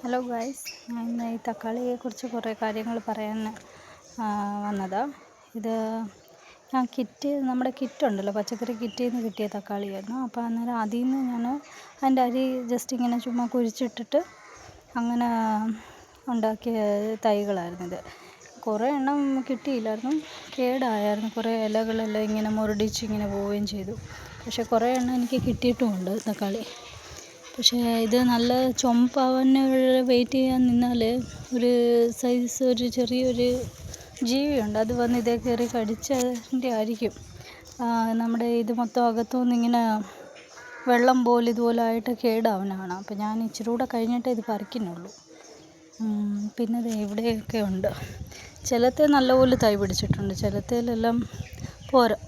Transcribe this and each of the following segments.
Hello guys, ഞാൻ ഇന്ന് ഈ തക്കാളിയെക്കുറിച്ച് കുറേ കാര്യങ്ങൾ പറയാൻ വന്നതാണ്. ഇത് ഞാൻ നമ്മുടെ കിറ്റുണ്ടല്ലോ, പച്ചക്കറി കിറ്റിൽ നിന്ന് കിട്ടിയ തക്കാളിയായിരുന്നു. അപ്പോൾ അന്നേരം അതിൽ നിന്ന് ഞാൻ അതിൻ്റെ അരി ജസ്റ്റ് ഇങ്ങനെ ചുമ്മാ കുഴിച്ചിട്ടിട്ട് അങ്ങനെ ഉണ്ടാക്കിയ തൈകളായിരുന്നു ഇത്. കുറേ എണ്ണം കിട്ടിയില്ലായിരുന്നു, കേടായിരുന്നു. കുറേ ഇലകളെല്ലാം ഇങ്ങനെ മുരടിച്ചിങ്ങനെ പോവുകയും ചെയ്തു. പക്ഷേ കുറേ എണ്ണം എനിക്ക് കിട്ടിയിട്ടുമുണ്ട് തക്കാളി. പക്ഷേ ഇത് നല്ല ചുമപ്പാവാൻ വെയിറ്റ് ചെയ്യാൻ നിന്നാൽ ഒരു സൈസ് ഒരു ചെറിയൊരു ജീവിയുണ്ട്, അത് വന്ന് ഇതേ കയറി കടിച്ചതിൻ്റെ ആയിരിക്കും നമ്മുടെ ഇത് മൊത്തം അകത്തുനിന്ന് ഇങ്ങനെ വെള്ളം പോലെ ഇതുപോലെ ആയിട്ട് കേടാവുന്നതാണ്. അപ്പോൾ ഞാൻ ഇച്ചിരി കൂടെ കഴിഞ്ഞിട്ടേ ഇത് പറിക്കുന്നുള്ളൂ. പിന്നെ ഇത് ഇവിടെയൊക്കെ ഉണ്ട്. ചിലത്തെ നല്ലപോലെ തൈ പിടിച്ചിട്ടുണ്ട്, ചിലത്തേലെല്ലാം പോരാ,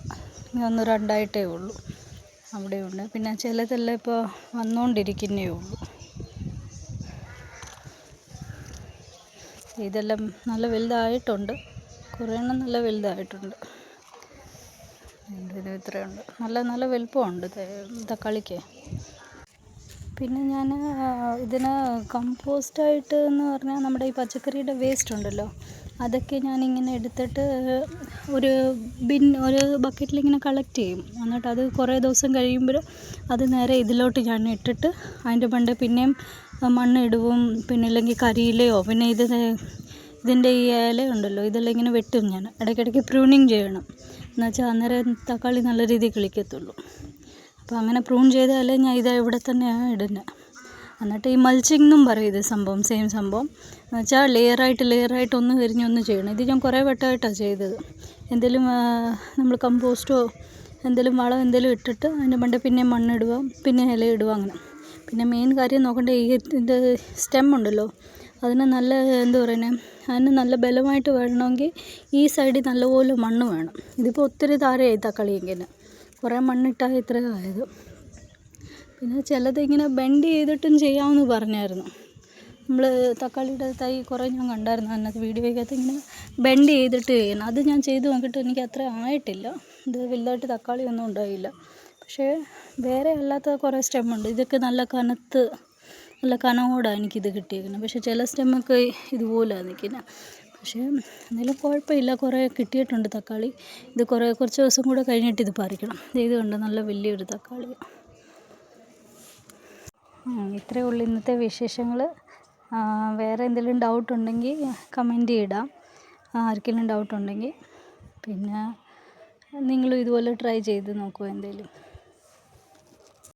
ഒന്ന് രണ്ടായിട്ടേ ഉള്ളൂ. അവിടെയുണ്ട്. പിന്നെ ചിലതെല്ലാം ഇപ്പോൾ വന്നുകൊണ്ടിരിക്കുന്നേ ഉള്ളൂ. ഇതെല്ലാം നല്ല വലുതായിട്ടുണ്ട്, കുറേ എണ്ണം നല്ല വലുതായിട്ടുണ്ട്. ഇതിന് ഇത്രയുണ്ട്, നല്ല വലുപ്പമുണ്ട് തക്കാളിക്ക്. പിന്നെ ഞാൻ ഇതിന് കമ്പോസ്റ്റായിട്ട് എന്ന് പറഞ്ഞാൽ നമ്മുടെ ഈ പച്ചക്കറിയുടെ വേസ്റ്റ് ഉണ്ടല്ലോ, അതൊക്കെ ഞാനിങ്ങനെ എടുത്തിട്ട് ഒരു ബക്കറ്റിലിങ്ങനെ കളക്ട് ചെയ്യും. എന്നിട്ട് അത് കുറേ ദിവസം കഴിയുമ്പോൾ അത് നേരെ ഇതിലോട്ട് ഞാൻ ഇട്ടിട്ട് അതിൻ്റെ മണ്ടേ പിന്നെയും മണ്ണ് ഇടുവും. പിന്നെ ഇല്ലെങ്കിൽ കരിയിലയോ പിന്നെ ഇതിൻ്റെ ഈ ഇല ഉണ്ടല്ലോ, ഇതെല്ലാം ഇങ്ങനെ വെട്ടും. ഞാൻ ഇടയ്ക്കിടയ്ക്ക് പ്രൂണിങ് ചെയ്യണം, എന്നുവെച്ചാൽ അന്നേരം തക്കാളി നല്ല രീതിയിൽ കിളിക്കത്തുള്ളൂ. അപ്പോൾ അങ്ങനെ പ്രൂൺ ചെയ്താലേ ഞാൻ ഇത് ഇവിടെ തന്നെയാണ് ഇടുന്നത്. എന്നിട്ട് ഈ മൾച്ചിങ് എന്നും പറയും ഇത് സംഭവം, സെയിം സംഭവം എന്ന് വെച്ചാൽ ലെയറായിട്ട് ഒന്ന് കരിഞ്ഞൊന്ന് ചെയ്യണം. ഇത് ഞാൻ കുറേ വട്ടമായിട്ടാണ് ചെയ്തത്. എന്തെങ്കിലും നമ്മൾ കമ്പോസ്റ്റോ എന്തെങ്കിലും വളം എന്തെങ്കിലും ഇട്ടിട്ട് അതിൻ്റെ മണ്ടേ പിന്നെ മണ്ണിടുക, പിന്നെ ഇല ഇടുക, അങ്ങനെ. പിന്നെ മെയിൻ കാര്യം നോക്കേണ്ടത് ഇതിൻ്റെ സ്റ്റെം ഉണ്ടല്ലോ, അതിന് നല്ല എന്താ പറയുന്നത്, അതിന് നല്ല ബലമായിട്ട് വേണമെങ്കിൽ ഈ സൈഡിൽ നല്ലപോലെ മണ്ണ് വേണം. ഇതിപ്പോൾ ഒത്തിരി താഴെയായി തക്കാളി, ഇങ്ങനെ കുറേ മണ്ണിട്ടാൽ ഇത്രയും ആയത്. പിന്നെ ചിലത് ഇങ്ങനെ ബെൻഡ് ചെയ്തിട്ടും ചെയ്യാമെന്ന് പറഞ്ഞായിരുന്നു. നമ്മൾ തക്കാളിയുടെ തൈ കുറേ ഞാൻ കണ്ടായിരുന്നു അതിനകത്ത് വീഡിയോയ്ക്കകത്ത്, ഇങ്ങനെ ബെൻഡ് ചെയ്തിട്ട് ചെയ്യണം. അത് ഞാൻ ചെയ്ത് നോക്കിയിട്ട് എനിക്ക് അത്ര ആയിട്ടില്ല, ഇത് വലുതായിട്ട് തക്കാളി ഒന്നും ഉണ്ടായില്ല. പക്ഷേ വേറെ അല്ലാത്ത കുറേ സ്റ്റെമ്മുണ്ട്, ഇതൊക്കെ നല്ല കനമോടാണ് എനിക്കിത് കിട്ടിയിരിക്കുന്നത്. പക്ഷേ ചില സ്റ്റെമ്മൊക്കെ ഇതുപോലെയാണ് നിൽക്കുന്നത്. പക്ഷേ എന്നാലും കുഴപ്പമില്ല, കുറേ കിട്ടിയിട്ടുണ്ട് തക്കാളി. ഇത് കുറച്ച് ദിവസം കൂടെ കഴിഞ്ഞിട്ട് ഇത് പറിക്കണം. ഇത് കണ്ട് നല്ല വലിയൊരു തക്കാളി. ഇത്രയേ ഉള്ളൂ ഇന്നത്തെ വിശേഷങ്ങൾ. വേറെ എന്തെങ്കിലും ഡൗട്ട് ഉണ്ടെങ്കിൽ കമൻറ്റ് ഇടാം, ആർക്കെങ്കിലും ഡൗട്ട് ഉണ്ടെങ്കിൽ. പിന്നെ നിങ്ങളും ഇതുപോലെ ട്രൈ ചെയ്ത് നോക്കുക എന്തെങ്കിലും.